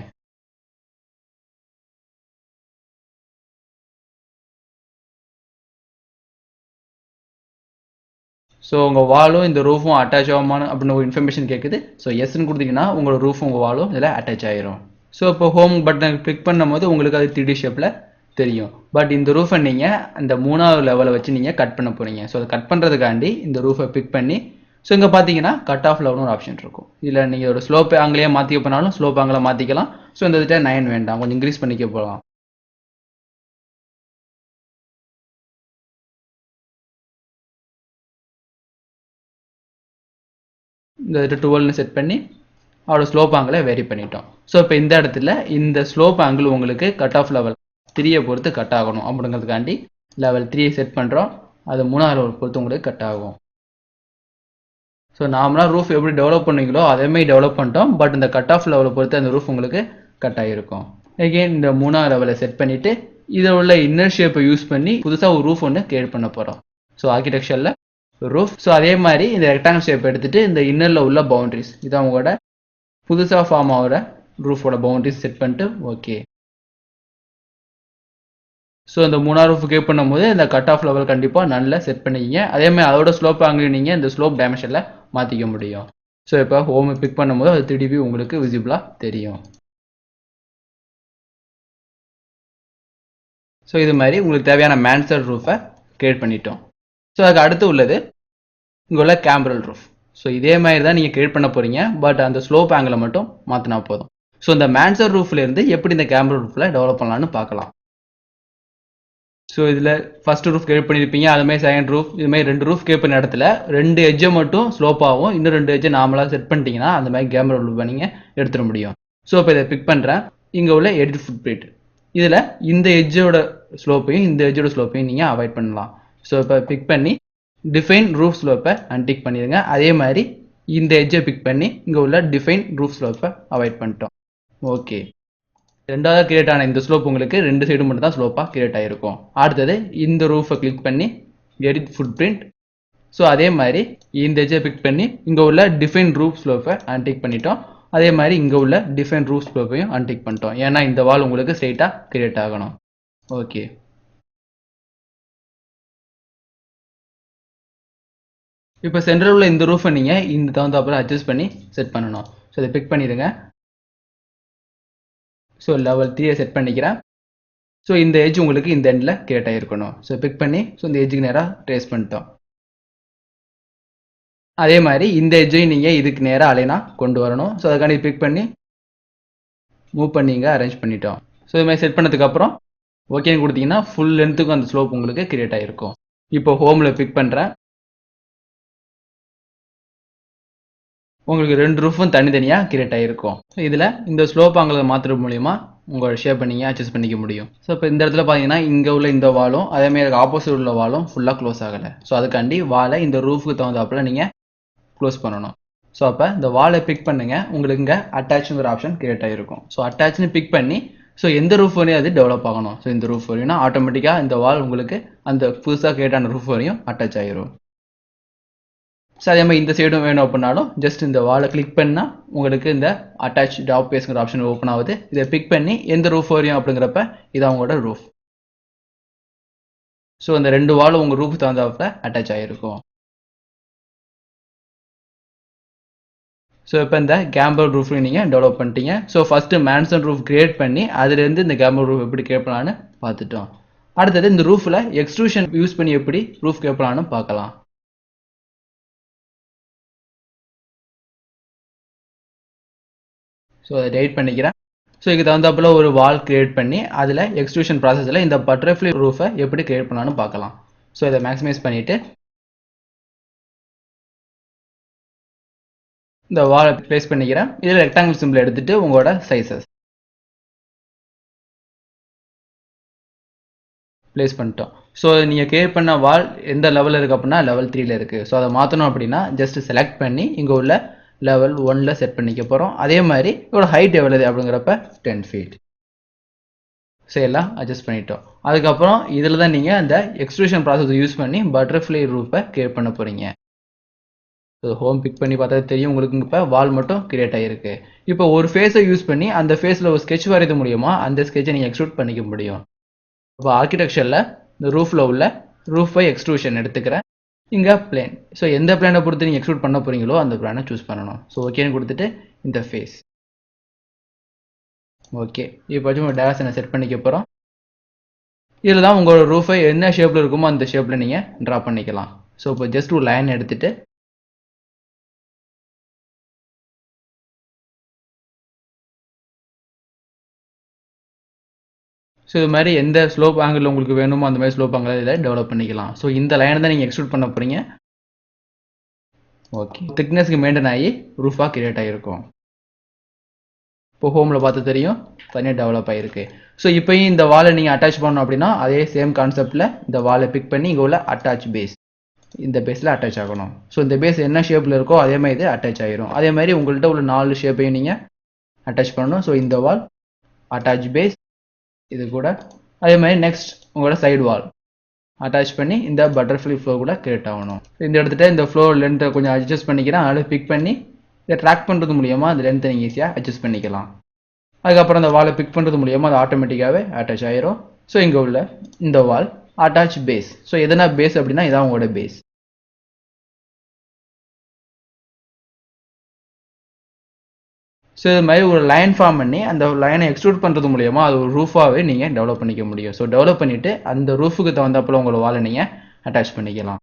A: ஸோ உங்கள் வாலும் இந்த ரூஃபும் அட்டாச் ஆகுமான்னு அப்படின்னு ஒரு இன்ஃபர்மேஷன் கேட்குது. ஸோ எஸ்ன்னு கொடுத்தீங்கன்னா உங்களோட ரூஃபும் உங்கள் வாலும் இதில் அட்டாச் ஆகிரும். ஸோ இப்போ ஹோம் பட்டனை கிளிக் பண்ணும்போது உங்களுக்கு அது 3D ஷேப்பில் தெரியும். பட் இந்த ரூஃபை நீங்கள் அந்த 3வது லெவலை வச்சு நீங்கள் கட் பண்ண போகிறீங்க. ஸோ அதை கட் பண்ணுறதுக்காண்டி இந்த ரூஃபை பிக் பண்ணி ஸோ இங்கே பார்த்தீங்கன்னா கட் ஆஃப் லெவல்னு ஒரு ஆப்ஷன் இருக்கும். இதில் நீங்கள் ஒரு ஸ்லோப் ஆங்கிலேயே மாற்றிக்க போனாலும் ஸ்லோப் ஆங்கில மாற்றிக்கலாம். ஸோ இந்த இதில் 9 வேண்டாம், கொஞ்சம் இன்க்ரீஸ் பண்ணிக்க போகலாம். இந்த 12ன்னு செட் பண்ணி அவரோட ஸ்லோப் ஆங்கிளை வேரி பண்ணிட்டோம். ஸோ இப்போ இந்த இடத்துல இந்த ஸ்லோப் ஆங்கிள் உங்களுக்கு கட் ஆஃப் லெவல் 3 பொறுத்து கட் ஆகணும் அப்படிங்கிறதுக்காண்டி லெவல் 3 செட் பண்ணுறோம். அது 3வது லெவல் பொறுத்து உங்களுக்கு கட் ஆகும். ஸோ நார்மலாக ரூஃப் எப்படி டெவலப் பண்ணுவீங்களோ அதேமாதிரி டெவலப் பண்ணிட்டோம். பட் இந்த கட் ஆஃப் லெவலை பொறுத்து அந்த ரூஃப் உங்களுக்கு கட் ஆகிருக்கும். எகெயின் இந்த 3வது லெவலை செட் பண்ணிவிட்டு இதில் உள்ள இன்னர் ஷேப்பை யூஸ் பண்ணி புதுசாக ஒரு ரூஃப் ஒன்று கிரியேட் பண்ண போகிறோம். ஸோ ஆர்கிடெக்சரில் ரூஃப், ஸோ அதே மாதிரி இந்த ரெக்டாங்கிள் ஷேப் எடுத்துகிட்டு இந்த இன்னரில் உள்ள பவுண்டரிஸ் இதான் உங்களோட புதுசாக ஃபார்ம் ஆகிற ரூஃபோட பவுண்டரிஸ் செட் பண்ணிட்டு ஓகே. ஸோ இந்த 3வது ரூஃப் கேப் பண்ணும்போது இந்த கட் ஆஃப் லெவல் கண்டிப்பாக நல்லா செட் பண்ணிக்கிங்க. அதே மாதிரி அதோட ஸ்லோப் ஆங்கிள் நீங்கள் இந்த ஸ்லோப் டைமென்ஷனில் மாற்றிக்க முடியும். ஸோ இப்போ ஹோம் பிக் பண்ணும்போது அது 3dB உங்களுக்கு விசிபிளாக தெரியும். ஸோ இது மாதிரி உங்களுக்கு தேவையான மேன்சர் ரூஃபை கிரியேட் பண்ணிட்டோம். ஸோ அதுக்கு அடுத்து உள்ளது இங்கே உள்ள கேம்பரல் ரூஃப். ஸோ இதே மாதிரி தான் நீங்கள் கிரியேட் பண்ண போகிறீங்க. பட் அந்த ஸ்லோப் ஆங்கிளை மட்டும் மாற்றினா போதும். ஸோ இந்த மேன்சர் ரூஃப்லேருந்து எப்படி இந்த கேம்பரல் ரூஃபில் டெவலப் பண்ணலான்னு பார்க்கலாம். ஸோ இதில் ஃபஸ்ட்டு ரூஃப் கிரியேட் பண்ணியிருப்பீங்க. அதுமாதிரி செகண்ட் ரூஃப் இதுமாதிரி 2 ரூஃப் கிரியேட் பண்ண இடத்துல 2 எட்ஜை மட்டும் ஸ்லோப்பாகவும் இன்னும் 2 எட்ஜை நார்மலாக செட் பண்ணிட்டீங்கன்னா அந்த மாதிரி கேம்பரல் ரூஃபை நீங்கள் எடுத்துட முடியும். ஸோ இப்போ இதை பிக் பண்ணுறேன். இங்கே உள்ள எடிட் ஃபுட் பிரிண்ட் இதில் இந்த எட்ஜோட ஸ்லோப்பையும் இந்த எட்ஜோட ஸ்லோப்பையும் நீங்கள் அவாய்ட் பண்ணலாம். ஸோ இப்போ பிக் பண்ணி டிஃபைன் ரூஃப் ஸ்லோப்பை அன்டிக் பண்ணிடுங்க. அதே மாதிரி இந்த எட்ஜை பிக் பண்ணி இங்கே உள்ள டிஃபைன் ரூஃப் ஸ்லோப்பை அவாய்ட் பண்ணிட்டோம். ஓகே, ரெண்டாவது கிரியேட் ஆன இந்த ஸ்லோப் உங்களுக்கு 2 சைடு மட்டும் தான் ஸ்லோப்பாக கிரியேட் ஆகிருக்கும். அடுத்தது இந்த ரூஃபை கிளிக் பண்ணி எடிட் ஃபுட் பிரிண்ட். ஸோ அதே மாதிரி இந்த எட்ஜை பிக் பண்ணி இங்கே உள்ள டிஃபைன் ரூஃப் ஸ்லோப்பை அன்டிக் பண்ணிட்டோம். அதே மாதிரி இங்கே உள்ள டிஃபைன் ரூஃப் ஸ்லோப்பையும் அன்டிக் பண்ணிட்டோம். ஏன்னா இந்த வால் உங்களுக்கு ஸ்ட்ரெயிட்டாக கிரியேட் ஆகணும். ஓகே, இப்போ சென்டரில் உள்ள இந்த ரூஃபை நீங்கள் இந்த தகுந்தாப்புல அட்ஜஸ்ட் பண்ணி செட் பண்ணணும். ஸோ இதை பிக் பண்ணிடுங்க. ஸோ லெவல் 3 செட் பண்ணிக்கிறேன். ஸோ இந்த எட்ஜ் உங்களுக்கு இந்த எண்டில் கிரியேட் ஆகிருக்கணும். ஸோ பிக் பண்ணி ஸோ இந்த எட்ஜுக்கு நேராக ட்ரேஸ் பண்ணிட்டோம். அதே மாதிரி இந்த எட்ஜையும் நீங்கள் இதுக்கு நேராக அலைனா கொண்டு வரணும். ஸோ அதுக்காண்டி பிக் பண்ணி மூவ் பண்ணி இங்கே அரேஞ்ச் பண்ணிட்டோம். ஸோ இது மாதிரி செட் பண்ணதுக்கப்புறம் ஓகேன்னு கொடுத்தீங்கன்னா ஃபுல் லென்த்துக்கும் அந்த ஸ்லோப் உங்களுக்கு கிரியேட் ஆகிருக்கும். இப்போ ஹோமில் பிக் பண்ணுறேன். உங்களுக்கு 2 ரூஃபும் தனித்தனியாக கிரியேட் ஆகிருக்கும். இதில் இந்த ஸ்லோப் ஆங்கிளை மாற்றுறது மூலிமா உங்களோட ஷேப்பை நீங்கள் அட்ஜஸ்ட் பண்ணிக்க முடியும். ஸோ இப்போ இந்த இடத்துல பார்த்தீங்கன்னா இங்கே உள்ள இந்த வாலும் அதேமாதிரி ஆப்போசிட் உள்ள வாலும் ஃபுல்லாக க்ளோஸ் ஆகலை. ஸோ அதுக்காண்டி வாலை இந்த ரூஃபுக்கு தகுந்தாப்புல நீங்கள் க்ளோஸ் பண்ணணும். ஸோ அப்போ இந்த வாலை பிக் பண்ணுங்கள். உங்களுக்கு இங்கே அட்டாச்சுங்கிற ஆப்ஷன் கிரியேட் ஆகிருக்கும். ஸோ அட்டாச்னு பிக் பண்ணி ஸோ எந்த ரூஃப் வரையும் அது டெவலப் ஆகணும். ஸோ இந்த ரூஃப் வரையும்னா ஆட்டோமேட்டிக்காக இந்த வால் உங்களுக்கு அந்த புதுசாக கிரியேட் ஆன ரூஃப் வரையும் அட்டாச் ஆகிரும். ஸோ அதே மாதிரி இந்த சைடும் வேணும் அப்படின்னாலும் ஜஸ்ட் இந்த வாலை கிளிக் பண்ணால் உங்களுக்கு இந்த அட்டாச் டாப் பேஸ்ங்கிற ஆப்ஷன் ஓப்பன் ஆகுது. இதை பிக் பண்ணி எந்த ரூஃப் வரையும் அப்படிங்கிறப்ப இது அவங்களோட ரூஃப். ஸோ இந்த 2 வாலும் உங்கள் ரூஃப் தகுந்தாப்புல அட்டாச் ஆகிருக்கும். ஸோ இப்போ இந்த கேம்பர் ரூஃப் நீங்கள் டெவலப் பண்ணிட்டீங்க. So first mansion roof create பண்ணி அதுலேருந்து இந்த கேம்பர் ரூஃப் எப்படி கிரியேட் பண்ணலான்னு பார்த்துட்டோம். அடுத்தது இந்த ரூஃபில் எக்ஸ்ட்ரூஷன் யூஸ் பண்ணி எப்படி ரூஃப் கிரியேட் பண்ணலான்னு பார்க்கலாம். ஸோ அதை டெலிட் பண்ணிக்கிறேன். ஸோ இதுக்கு தகுந்தாப்புல ஒரு வால் கிரியேட் பண்ணி அதில் எக்ஸ்ட்ரூஷன் ப்ராசஸில் இந்த பட்டர்ஃப்ளை ரூஃபை எப்படி கிரியேட் பண்ணலான்னு பார்க்கலாம். ஸோ இதை மேக்ஸிமைஸ் பண்ணிவிட்டு இந்த வாலை ப்ளேஸ் பண்ணிக்கிறேன். இதில் ரெக்டாங்கிள் சிம்பிள் எடுத்துகிட்டு உங்களோட சைஸஸ் ப்ளேஸ் பண்ணிட்டோம். ஸோ நீங்கள் கிரியேட் பண்ண வால் எந்த லெவலில் இருக்குது அப்படின்னா லெவல் 3ல் இருக்குது. ஸோ அதை மாற்றணும் அப்படின்னா ஜஸ்ட் செலக்ட் பண்ணி இங்கே உள்ள லெவல் 1ல் செட் பண்ணிக்க போகிறோம். அதே மாதிரி இதோட ஹைட் எவ்வளவு அப்படிங்கிறப்ப 10 feet. ஸோ எல்லாம் அட்ஜஸ்ட் பண்ணிட்டோம். அதுக்கப்புறம் இதில் தான் நீங்கள் அந்த எக்ஸ்ட்ரூஷன் ப்ராசஸ் யூஸ் பண்ணி பட்டர்ஃப்ளை ரூஃபை கிரியேட் பண்ண போகிறீங்க. ஸோ ஹோம் பிக் பண்ணி பார்த்தா தெரியும் உங்களுக்கு இப்போ வால் மட்டும் கிரியேட் ஆகிருக்கு. இப்போ ஒரு ஃபேஸை யூஸ் பண்ணி அந்த ஃபேஸில் ஒரு ஸ்கெட்ச் வரைய முடியுமா அந்த ஸ்கெட்சை நீங்கள் எக்ஸ்ட்ரூட் பண்ணிக்க முடியும். இப்போ ஆர்கிடெக்சரில் இந்த ரூஃபில் உள்ள ரூஃபை எக்ஸ்ட்ரூஷன் எடுத்துக்கிறேன். இங்கே பிளேன். ஸோ எந்த பிளானை பொறுத்து நீங்கள் எக்ஸ்ட்ரூட் பண்ண போகிறீங்களோ அந்த பிளானை சூஸ் பண்ணணும். ஸோ ஓகேன்னு கொடுத்துட்டு இந்த ஃபேஸ் ஓகே. இப்போ உங்கள் டேரக்ஷனை செட் பண்ணிக்க போகிறோம். இதில் தான் உங்களோட ரூஃபை என்ன ஷேப்பில் இருக்குமோ அந்த ஷேப்பில் நீங்கள் ட்ரா பண்ணிக்கலாம். ஸோ இப்போ ஜஸ்ட் ஒரு லைன் எடுத்துகிட்டு ஸோ இது மாதிரி எந்த ஸ்லோப் ஆங்கிள் உங்களுக்கு வேணுமோ அந்த மாதிரி ஸ்லோப் ஆங்கிள் இதில் டெவலப் பண்ணிக்கலாம். ஸோ இந்த லைனை தான் நீங்கள் எக்ஸ்ட்ரூட் பண்ண போகிறீங்க. ஓகே, திக்னஸ்க்கு மெயின்டைன் ஆகி ரூஃபாக கிரியேட் ஆகிருக்கும். இப்போ ஹோமில் பார்த்து தெரியும் தனியாக டெவலப் ஆகிருக்கு. ஸோ இப்போயும் இந்த வாலை நீங்கள் அட்டாச் பண்ணணும் அப்படின்னா அதே சேம் கான்செப்டில் இந்த வாலை பிக் பண்ணி இங்கே உள்ள அட்டாச் பேஸ் இந்த பேஸில் அட்டாச் ஆகணும். ஸோ இந்த பேஸ் என்ன ஷேப்பில் இருக்கோ அதே மாதிரி இது அட்டாச் ஆகிரும். அதே மாதிரி உங்கள்கிட்ட உள்ள 4 ஷேப்பையும் நீங்கள் அட்டாச் பண்ணணும். ஸோ இந்த வால் அட்டாச் பேஸ் இது கூட அதே மாதிரி நெக்ஸ்ட் உங்களோட சைடு வால் அட்டாச் பண்ணி இந்த பட்டர்ஃப்ளை ஃப்ளோ கூட கிரியேட் ஆகணும். இந்த இடத்துல இந்த ஃப்ளோ லென்த்தை கொஞ்சம் அட்ஜஸ்ட் பண்ணிக்கிறேன். அதில் பிக் பண்ணி இதை ட்ராக் பண்ணுறது மூலியமாக அந்த லென்த்தை நீங்கள் ஈஸியாக அட்ஜஸ்ட் பண்ணிக்கலாம். அதுக்கப்புறம் அந்த வாலை பிக் பண்ணுறது மூலியமாக அது ஆட்டோமேட்டிக்காகவே அட்டாச் ஆயிரும். ஸோ இங்கே உள்ள இந்த வால் அட்டாச் பேஸ். ஸோ எதனா பேஸ் அப்படின்னா இதான் உங்களோட பேஸ். ஸோ இது மாதிரி ஒரு லைன் ஃபார்ம் பண்ணி அந்த லைனை எக்ஸ்ட்ரூட் பண்ணுறது மூலியமாக அது ஒரு ரூஃபாகவே நீங்கள் டெவலப் பண்ணிக்க முடியும். ஸோ டெவலப் பண்ணிவிட்டு அந்த ரூஃபுக்கு தகுந்தாப்பில் உங்களோட வாலை நீங்கள் அட்டாச் பண்ணிக்கலாம்.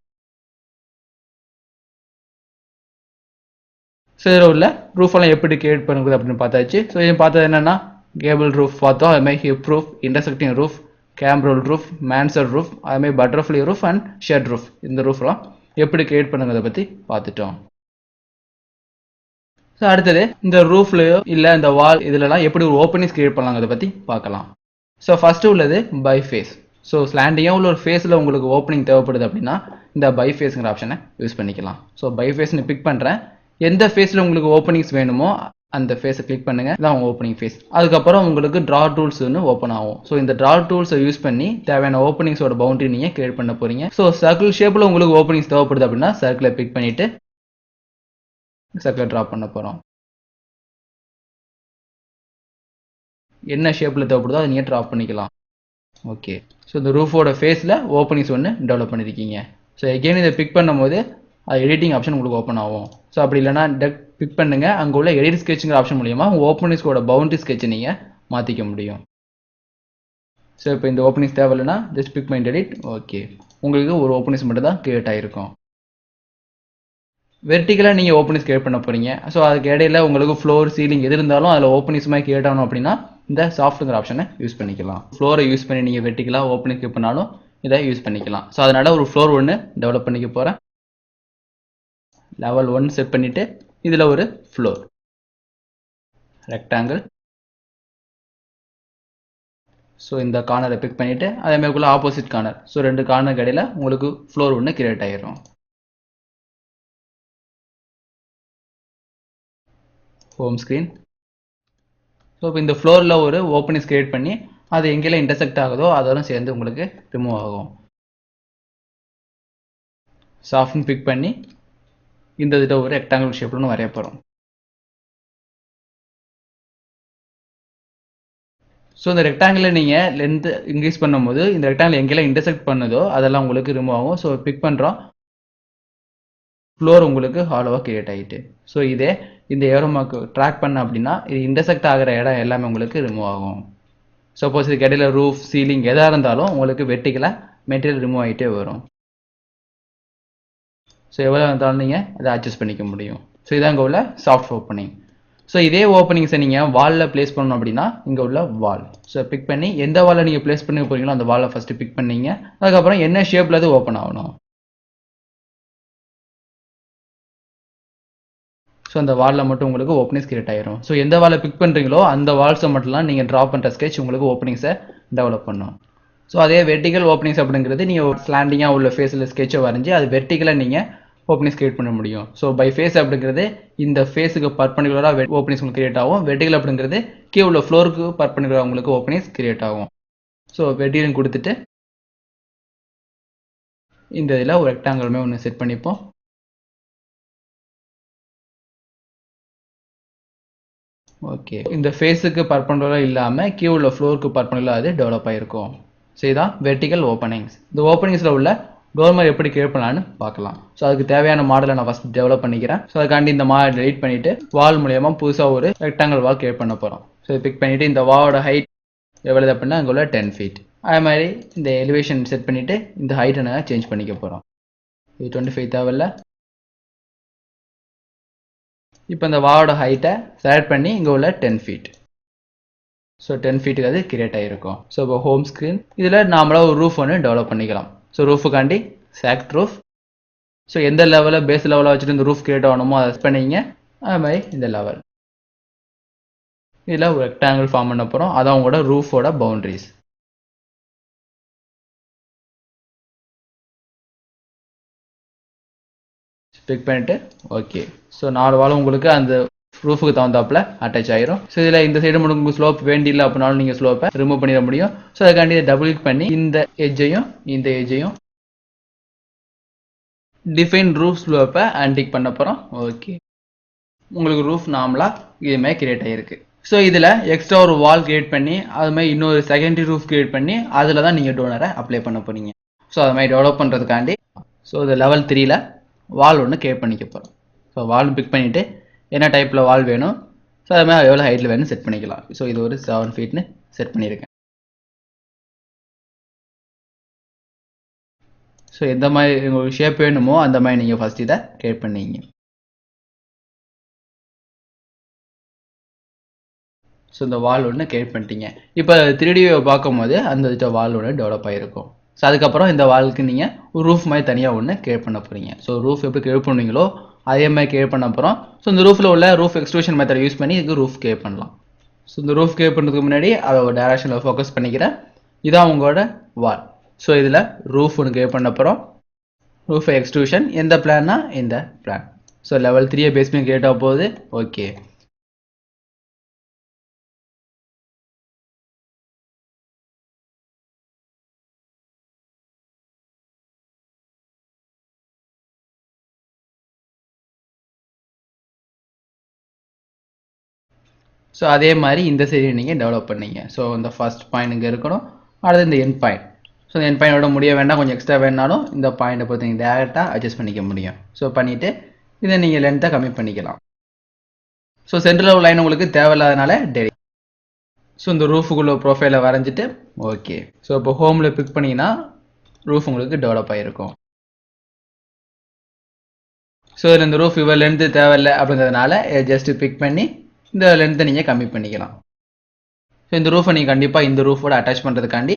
A: ஸோ இதில் உள்ள ரூஃபெல்லாம் எப்படி கிரியேட் பண்ணுறது அப்படின்னு பார்த்தாச்சு. ஸோ இது பார்த்தது என்னென்னா கேபிள் ரூஃப் பார்த்தோம், அதுமாதிரி hip roof, intersecting roof, gambrel roof, mansard roof, அதுமாதிரி butterfly roof and shed roof. இந்த ரூஃப்லாம் எப்படி கிரியேட் பண்ணுங்கிறத பற்றி பார்த்துட்டோம். ஸோ அடுத்தது இந்த ரூஃப்லையோ இல்லை இந்த வால் இதிலலாம் எப்படி ஒரு ஓப்பனிங்ஸ் கிரியேட் பண்ணலாங்கிறத பற்றி பார்க்கலாம். ஸோ ஃபஸ்ட்டு உள்ளது பை ஃபேஸ். ஸோ ஸ்லாண்டிங்காக உள்ள ஒரு ஃபேஸில் உங்களுக்கு ஓப்பனிங் தேவைப்படுது அப்படின்னா இந்த பை ஃபேஸுங்கிற ஆப்ஷனை யூஸ் பண்ணிக்கலாம். ஸோ பை ஃபேஸ்னு பிக் பண்ணுறேன். எந்த ஃபேஸில் உங்களுக்கு ஓப்பனிங்ஸ் வேணுமோ அந்த ஃபேஸை கிளிக் பண்ணுங்கள், இதான் உங்கள் ஓப்பனிங் ஃபேஸ். அதுக்கப்புறம் உங்களுக்கு ட்ரா டூல்ஸ் ஒன்று ஓப்பன் ஆகும். ஸோ இந்த ட்ரா டூல்ஸை யூஸ் பண்ணி தேவையான ஓப்பனிங்ஸோட பவுண்டரி நீங்கள் கிரியேட் பண்ண போகிறீங்க. ஸோ சர்க்கிள் ஷேப்பில் உங்களுக்கு ஓப்பனிங்ஸ் தேவைப்படுது அப்படின்னா சர்க்கிளை பிக் பண்ணிவிட்டு சர்க்கிளை ட்ரா பண்ண போகிறோம். என்ன ஷேப்பில் தேவைப்படுதோ அதை நீங்கள் ட்ரா பண்ணிக்கலாம். ஓகே, ஸோ இந்த ரூஃபோட ஃபேஸில் ஓப்பனிங்ஸ் ஒன்று டெவலப் பண்ணியிருக்கீங்க. ஸோ எகெயின் இதை பிக் பண்ணும்போது அது எடிட்டிங் ஆப்ஷன் உங்களுக்கு ஓப்பன் ஆகும். ஸோ அப்படி இல்லைனா டெக் பிக் பண்ணுங்கள், அங்கே உள்ள எடிட் ஸ்கெட்சுங்கிற ஆப்ஷன் மூலியமாக உங்கள் ஓப்பனிங்ஸோட பவுண்டரி ஸ்கெட்சை நீங்கள் மாற்றிக்க முடியும். ஸோ இப்போ இந்த ஓப்பனிங்ஸ் தேவையில்லைன்னா ஜஸ்ட் பிக் பண்ணி எடிட். ஓகே, உங்களுக்கு ஒரு ஓப்பனிங்ஸ் மட்டும் தான் கிரியேட் ஆகிருக்கும். வெர்டிக்கலாக நீங்கள் ஓப்பனிங்ஸ் கிரியேட் பண்ண போகிறீங்க. ஸோ அதுக்கு இடையில உங்களுக்கு ஃப்ளோர் சீலிங் எது இருந்தாலும் அதில் ஓப்பனிங்ஸ் மாதிரி கிரியேட் ஆகணும் அப்படின்னா இந்த சாஃப்ட்டுங்கிற ஆப்ஷனை யூஸ் பண்ணிக்கலாம். ஃப்ளோரை யூஸ் பண்ணி நீங்கள் வெர்டிக்கலாக ஓப்பனிங் கிரியேட் பண்ணாலும் இதை யூஸ் பண்ணிக்கலாம். ஸோ அதனால் ஒரு ஃப்ளோர் ஒன்று டெவலப் பண்ணிக்க போகிறேன். லெவல் 1 செட் பண்ணிவிட்டு இதில் ஒரு ஃப்ளோர் ரெக்டாங்கிள். ஸோ இந்த கார்னரை பிக் பண்ணிவிட்டு அதேமாதிரிக்குள்ள ஆப்போசிட் கார்னர். ஸோ 2 கார்னருக்கு இடையில உங்களுக்கு ஃப்ளோர் ஒன்று கிரியேட் ஆகிடும். Home screen. ஸோ இப்போ இந்த ஃப்ளோரில் ஒரு ஓப்பனிங்ஸ் கிரியேட் பண்ணி அது எங்கெல்லாம் இன்டர்செக்ட் ஆகுதோ அதோட சேர்ந்து உங்களுக்கு ரிமூவ் ஆகும். சாஃப்ட்னு பிக் பண்ணி இந்த இதில் ஒரு ரெக்டாங்கிள் ஷேப்னு வரைய போகிறோம். ஸோ இந்த ரெக்டாங்கிளில் நீங்கள் லென்த் இன்க்ரீஸ் பண்ணும்போது இந்த ரெக்டாங்கிள் எங்கெல்லாம் இன்டர்செக்ட் பண்ணுதோ அதெல்லாம் உங்களுக்கு ரிமூவ் ஆகும். ஸோ பிக் பண்ணுறோம், ஃப்ளோர் உங்களுக்கு ஹாலோவாக கிரியேட் ஆகிட்டு. ஸோ இதே இந்த ஏரோமாக்கு ட்ராக் பண்ண அப்படின்னா இது இன்டர்செக்ட் ஆகிற இடம் எல்லாமே உங்களுக்கு ரிமூவ் ஆகும். சப்போஸ் இதுக்கு இடையில ரூஃப் சீலிங் எதாக இருந்தாலும் உங்களுக்கு வெர்டிக்கலாக மெட்டீரியல் ரிமூவ் ஆகிட்டே வரும். ஸோ எவ்வளோ இருந்தாலும் நீங்கள் அதை அட்ஜஸ்ட் பண்ணிக்க முடியும். ஸோ இதான் இங்கே உள்ள சாஃப்ட் ஓப்பனிங். ஸோ இதே ஓப்பனிங்ஸை நீங்கள் வாலில் பிளேஸ் பண்ணணும் அப்படின்னா இங்கே உள்ள வால். ஸோ பிக் பண்ணி எந்த வாலில் நீங்கள் பிளேஸ் பண்ணி போகிறீங்களோ அந்த வாலை ஃபஸ்ட்டு பிக் பண்ணீங்க. அதுக்கப்புறம் என்ன ஷேப்பில் அது ஓப்பன் ஆகணும். ஸோ அந்த வாலில் மட்டும் உங்களுக்கு ஓப்பனிங்ஸ் கிரியேட் ஆயிரும். ஸோ எந்த வாலை பிக் பண்ணுறீங்களோ அந்த வால்ஸை மட்டும்லாம் நீங்கள் ட்ரா பண்ணுற ஸ்கெட்ச் உங்களுக்கு ஓப்பனிங்ஸை டெவலப் பண்ணும். ஸோ அதே வெர்டிக்கல் ஓப்பனிங்ஸ் அப்படிங்கிறது நீங்கள் ஸ்லாண்டிங்காக உள்ள ஃபேஸில் ஸ்கெட்சை வரைஞ்சி அது வெர்டிக்கலாக நீங்கள் ஓப்பனிங்ஸ் கிரியேட் பண்ண முடியும். ஸோ பை ஃபேஸ் அப்படிங்கிறது இந்த ஃபேஸுக்கு பர்பண்டிகுலராக ஓப்பனிங்ஸ் உங்களுக்கு கிரியேட் ஆகும். வெர்டிக்கல் அப்படிங்கிறது கீழே உள்ள ஃப்ளோருக்கு பர்பண்டிகுலராக உங்களுக்கு ஓப்பனிங்ஸ் கிரியேட் ஆகும். ஸோ வெர்டிக்கல் கொடுத்துட்டு இந்த இதில் ஒரு ரெக்டாங்கிளுமே ஒன்று செட் பண்ணிப்போம். ஓகே, இந்த ஃபேஸுக்கு பர்பண்டிகுலராக இல்லாமல் கீழே உள்ள ஃப்ளோருக்கு பர்பண்டிகுலராக அது டெவலப் ஆகிருக்கும். ஸோ இதுதான் வெர்டிக்கல் ஓப்பனிங்ஸ். இந்த ஓப்பனிங்ஸில் உள்ள டோர்மர் எப்படி கிரியேட் பண்ணலான்னு பார்க்கலாம். ஸோ அதுக்கு தேவையான மாடலை நான் ஃபஸ்ட் டெவலப் பண்ணிக்கிறேன். ஸோ அதுக்காண்டி இந்த மாடல் டெலிட் பண்ணிவிட்டு வால் மூலியமாக புதுசாக ஒரு ரெக்டாங்கிள் வால் கிரியேட் பண்ண போகிறோம். ஸோ பிக் பண்ணிவிட்டு இந்த வாலோட ஹைட் எவ்வளோ அப்படின்னா அங்கே உள்ள 10 feet. அதே மாதிரி இந்த எலிவேஷன் செட் பண்ணிவிட்டு இந்த ஹைட்டை நாங்கள் சேஞ்ச் பண்ணிக்க போகிறோம். இது 25 தேவையில்ல. இப்போ இந்த வாலோட ஹைட்டை செலக்ட் பண்ணி இங்கே உள்ள 10 feet. ஸோ 10 feetக்கு அது கிரியேட் ஆகிருக்கும். ஸோ இப்போ ஹோம் ஸ்க்ரீன் இதில் நாமளாக ஒரு ரூஃப் ஒன்று டெவலப் பண்ணிக்கலாம். ஸோ ரூஃபுக்காண்டி சாக்ட் ரூஃப். ஸோ எந்த லெவலில் பேஸ் லெவலில் வச்சுட்டு இந்த ரூஃப் கிரியேட் ஆகணுமோ அதை செட் பண்ணிங்க. அது மாதிரி இந்த லெவல் இதில் ஒரு ரெக்டாங்கிள் ஃபார்ம் பண்ண போகிறோம். அதான் உங்களோட ரூஃபோட பவுண்ட்ரிஸ். பிக் பண்ணிட்டு ஓகே. ஸோ 4 வாலும் உங்களுக்கு அந்த ரூஃபுக்கு தகுந்தாப்பில் அட்டாச் ஆயிரும். ஸோ இதில் இந்த சைடு மட்டும் உங்களுக்கு ஸ்லோப் வேண்டியில்லை அப்படின்னாலும் நீங்கள் ஸ்லோப்பை ரிமூவ் பண்ணிட முடியும். ஸோ அதுக்காண்டி இதை டபுள் கிளிக் பண்ணி இந்த எட்ஜையும் இந்த எட்ஜையும் டிஃபைன் ரூஃப் ஸ்லோப்பை அன்டிக் பண்ண போகிறோம். ஓகே, உங்களுக்கு ரூஃப் நார்மலாக இதுமாதிரி கிரியேட் ஆகிருக்கு. ஸோ இதில் எக்ஸ்ட்ரா ஒரு வால் கிரியேட் பண்ணி அது மாதிரி இன்னொரு செகண்டரி ரூஃப் கிரியேட் பண்ணி அதில் தான் நீங்கள் டோனரை அப்ளை பண்ண போகிறீங்க. ஸோ அது மாதிரி டெவலப் பண்ணுறதுக்காண்டி ஸோ இது லெவல் 3ல் வால் ஒன்று கிரியேட் பண்ணிக்க போகிறோம். ஸோ வால் பிக் பண்ணிவிட்டு என்ன டைப்பில் வால் வேணும், ஸோ அது மாதிரி எவ்வளோ ஹைட்டில் வேணும் செட் பண்ணிக்கலாம். ஸோ இது ஒரு 7 ஃபீட்னு செட் பண்ணியிருக்கேன். ஸோ எந்த மாதிரி உங்களுக்கு ஷேப் வேணுமோ அந்த மாதிரி நீங்கள் ஃபஸ்ட் இதை கிரியேட் பண்ணிங்க. ஸோ இந்த வால் ஒன்று கிரியேட் பண்ணிட்டீங்க. இப்போ 3D பார்க்கும்போது அந்த வால் ஒன்று டெவலப் ஆகிருக்கும். ஸோ அதுக்கப்புறம் இந்த வாலுக்கு நீங்கள் ஒரு ரூஃப் மாதிரி தனியாக ஒன்று கிரியேட் பண்ண போகிறீங்க. ஸோ ரூஃப் எப்படி கிரியேட் பண்ணுவீங்களோ அதே மாதிரி கிரியேட் பண்ண அப்புறம் ஸோ இந்த ரூஃபில் உள்ள ரூஃப் எக்ஸ்ட்ரூஷன் மெத்தட் யூஸ் பண்ணி இதுக்கு ரூஃப் கிரியேட் பண்ணலாம். ஸோ இந்த ரூஃப் கிரியேட் பண்ணுறதுக்கு முன்னாடி அதை ஒரு டைரக்ஷனில் ஃபோக்கஸ் பண்ணிக்கிறேன். இதான் உங்களோட வால். ஸோ இதில் ரூஃப் ஒன்று கிரியேட் பண்ண அப்புறம் ரூஃப் எக்ஸ்ட்ரூஷன் எந்த பிளான்னா இந்த பிளான். ஸோ லெவல் 3 பேஸ் பண்ணி கிரியேட் ஆக போகுது. ஓகே, ஸோ அதே மாதிரி இந்த சைடு நீங்கள் டெவலப் பண்ணீங்க. ஸோ இந்த ஃபர்ஸ்ட் பாயிண்ட் இங்கே இருக்கணும், அடுத்து இந்த எண்ட் பாயிண்ட். ஸோ இந்த எண்ட் பாயிண்டோட முடிய வேண்டாம், கொஞ்சம் எக்ஸ்ட்ரா வேணாலும் இந்த பாயிண்ட்டை பொறுத்து நீங்கள் டேரெக்டாக அட்ஜஸ்ட் பண்ணிக்க முடியும். ஸோ பண்ணிவிட்டு இதை நீங்கள் லென்த்தை கம்மி பண்ணிக்கலாம். ஸோ சென்டரில் லைன் உங்களுக்கு தேவையில்லாதனால டெலிட். ஸோ இந்த ரூஃபுக்குள்ள ப்ரொஃபைலை வரைஞ்சிட்டு ஓகே. ஸோ இப்போ ஹோமில் பிக் பண்ணிங்கன்னா ரூஃப் உங்களுக்கு டெவலப் ஆகிருக்கும். ஸோ இதில் இந்த ரூஃப் இவ்வளோ லென்த்து தேவையில்லை அப்படிங்கிறதுனால ஜஸ்ட் பிக் பண்ணி இந்த லென்த்தை நீங்கள் கம்மி பண்ணிக்கலாம். ஸோ இந்த ரூஃபை நீங்கள் கண்டிப்பாக இந்த ரூஃபோட அட்டாச் பண்ணுறதுக்காண்டி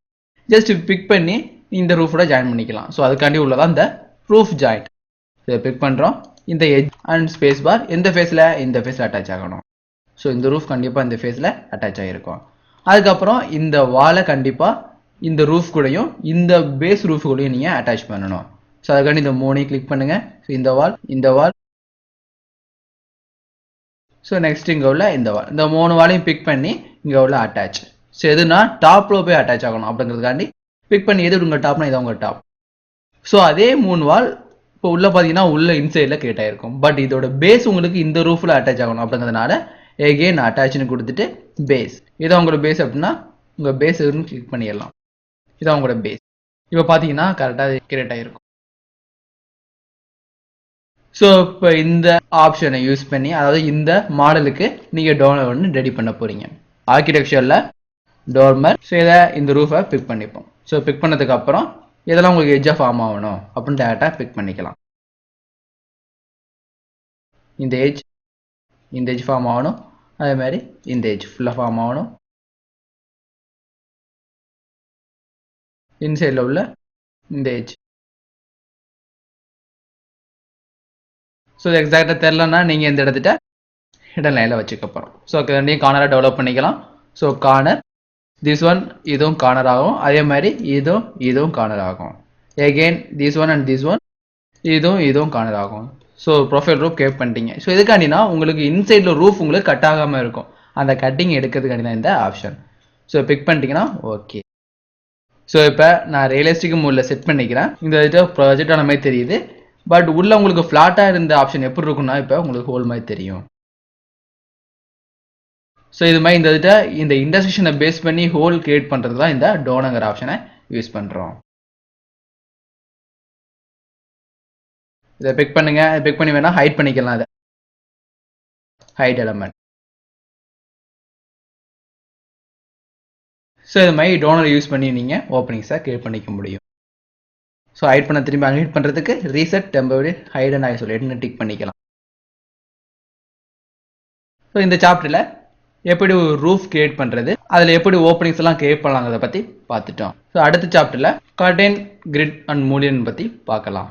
A: ஜஸ்ட் பிக் பண்ணி இந்த ரூஃபோட ஜாயின் பண்ணிக்கலாம். ஸோ அதுக்காண்டி உள்ளதான் இந்த ரூஃப் ஜாயிண்ட். ஸோ பிக் பண்ணுறோம், இந்த எட்ஜ் அண்ட் ஸ்பேஸ் பார் எந்த ஃபேஸில், இந்த ஃபேஸில் அட்டாச் ஆகணும். ஸோ இந்த ரூஃப் கண்டிப்பாக இந்த ஃபேஸில் அட்டாச் ஆகிருக்கும். அதுக்கப்புறம் இந்த வாலை கண்டிப்பாக இந்த ரூஃப் கூடயும் இந்த பேஸ் ரூஃப் கூடயும் நீங்கள் அட்டாச் பண்ணணும். ஸோ அதுக்காண்டி இந்த 3 கிளிக் பண்ணுங்கள். ஸோ இந்த வால், இந்த வால், ஸோ நெக்ஸ்ட் இங்கே உள்ள இந்த வால், இந்த 3 வாலையும் பிக் பண்ணி இங்கே உள்ள அட்டாச். ஸோ எதுனா டாப்பில் போய் அட்டாச் ஆகணும் அப்படிங்கிறதுக்காண்டி பிக் பண்ணி எது உங்கள் டாப்னா இதை உங்கள் டாப். ஸோ அதே 3 வால் இப்போ உள்ளே பார்த்தீங்கன்னா உள்ள இன்சைடில் கிரியேட் ஆகிருக்கும். பட் இதோட பேஸ் உங்களுக்கு இந்த ரூஃபில் அட்டாச் ஆகணும் அப்படிங்கிறதுனால எகெயின் அட்டாச்னு கொடுத்துட்டு பேஸ், இதான் உங்களோட பேஸ் அப்படின்னா உங்கள் பேஸ் எதுன்னு கிளிக் பண்ணிடலாம். இதான் உங்களோட பேஸ். இப்போ பார்த்தீங்கன்னா கரெக்டாக கிரியேட் ஆகிருக்கும். ஸோ இப்போ இந்த ஆப்ஷனை யூஸ் பண்ணி, அதாவது இந்த மாடலுக்கு நீங்கள் டோர்னர் ஒன்று ரெடி பண்ண போகிறீங்க. ஆர்கிடெக்சரில் டோர்மர். ஸோ இதை இந்த ரூஃபை பிக் பண்ணிப்போம். ஸோ பிக் பண்ணதுக்கு அப்புறம் இதெல்லாம் உங்களுக்கு எட்ஜாக ஃபார்ம் ஆகணும் அப்படின்னு டேரெக்டாக பிக் பண்ணிக்கலாம். இந்த எட்ஜ் ஃபார்ம் ஆகணும், அதே மாதிரி இந்த எட்ஜ் ஃபுல்லாக ஃபார்ம் ஆகணும். இன்சைடில் உள்ள இந்த எட்ஜ். ஸோ இது எக்ஸாக்டாக தெரிலன்னா நீங்கள் இந்த இடத்துல ஹிடன் லைனில் வச்சுக்க போகிறோம். ஸோ ரெண்டையும் கார்னராக டெவலப் பண்ணிக்கலாம். ஸோ கார்னர் திஸ் ஒன், இதுவும் கார்னர் ஆகும். அதே மாதிரி இதுவும் கார்னர் ஆகும். Again this one and this one, இதுவும் கார்னர் ஆகும். ஸோ ப்ரொஃபைல் ரூஃப் கிரியேட் பண்ணிட்டீங்க. ஸோ இதுக்காண்டினா உங்களுக்கு இன்சைடில் ரூஃப் உங்களுக்கு கட் ஆகாமல் இருக்கும். அந்த கட்டிங் எடுக்கிறதுக்காண்டி தான் இந்த ஆப்ஷன். ஸோ பிக் பண்ணிட்டீங்கன்னா ஓகே. ஸோ இப்போ நான் ரியலிஸ்டிக் மோடில் செட் பண்ணிக்கிறேன். இந்த ப்ராஜெக்ட் ஆன மாதிரி தெரியுது. பட் உள்ள உங்களுக்கு ஃப்ளாட்டாக இருந்த ஆப்ஷன் எப்படி இருக்குன்னா இப்போ உங்களுக்கு ஹோல் மாதிரி தெரியும். ஸோ இது மாதிரி இந்த இன்டர்செக்ஷனை பேஸ் பண்ணி ஹோல் கிரியேட் பண்ணுறது தான் இந்த டோனுங்கிற ஆப்ஷனை யூஸ் பண்ணுறோம். இதை பிக் பண்ணுங்க. பிக் பண்ணி வேணா ஹைட் பண்ணிக்கலாம். அதை ஹைட் எலமெண்ட். ஸோ இது மாதிரி டோனர் யூஸ் பண்ணி நீங்கள் ஓப்பனிங்ஸை கிரியேட் பண்ணிக்க முடியும். ஸோ ஹைட் பண்ண திரும்பி அன்ஹைட் பண்ணுறதுக்கு ரீசெட் டெம்பரரி ஹைட் அண்ட் ஐசோலேட்னு டிக் பண்ணிக்கலாம். ஸோ இந்த சாப்டரில் எப்படி ஒரு ரூஃப் கிரியேட் பண்ணுறது, அதில் எப்படி ஓப்பனிங்ஸ் எல்லாம் கிரியேட் பண்ணலாங்கிறத பற்றி பார்த்துட்டோம். ஸோ அடுத்த சாப்டரில் கர்டைன், கிரிட் அண்ட் மூடியன் பற்றி பார்க்கலாம்.